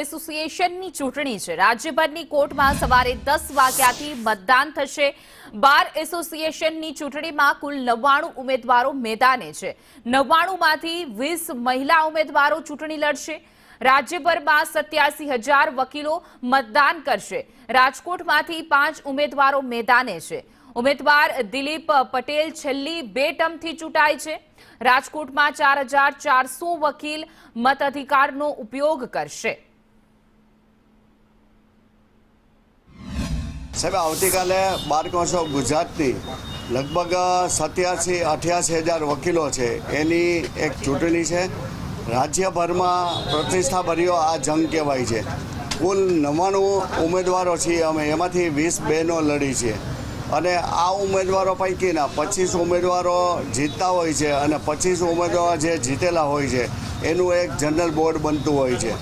એસોસિએશનની ચૂંટણી છે। રાજ્યભરની કોર્ટમાં સવારે 10 વાગ્યાથી મતદાન થશે। બાર એસોસિએશનની ચૂંટણીમાં કુલ 99 ઉમેદવારો મેદાને છે। 99માંથી 20 મહિલા ઉમેદવારો ચૂંટણી લડશે। રાજ્યભરમાં 87,000 વકીલો મતદાન કરશે। રાજકોટમાંથી 5 ઉમેદવારો મેદાને છે। ઉમેદવાર દિલીપ પટેલ છેલ્લી 2 ટર્મથી ચૂંટાય છે। રાજકોટમાં 4,400 વકીલ મતાધિકારનો ઉપયોગ કરશે। સાહેબ, આવતીકાલે બાર કાઉન્સિલ ઓફ ગુજરાતની લગભગ 87,000-88,000 વકીલો છે એની એક ચૂંટણી છે। રાજ્યભરમાં પ્રતિષ્ઠાભર્યો આ જંગ કહેવાય છે। કુલ 99 ઉમેદવારો છીએ અમે, એમાંથી 20 બહેનો લડી છે અને આ ઉમેદવારો પૈકીના 25 ઉમેદવારો જીતતા હોય છે અને 25 ઉમેદવારો જે જીતેલા હોય છે એનું એક જનરલ બોર્ડ બનતું હોય છે।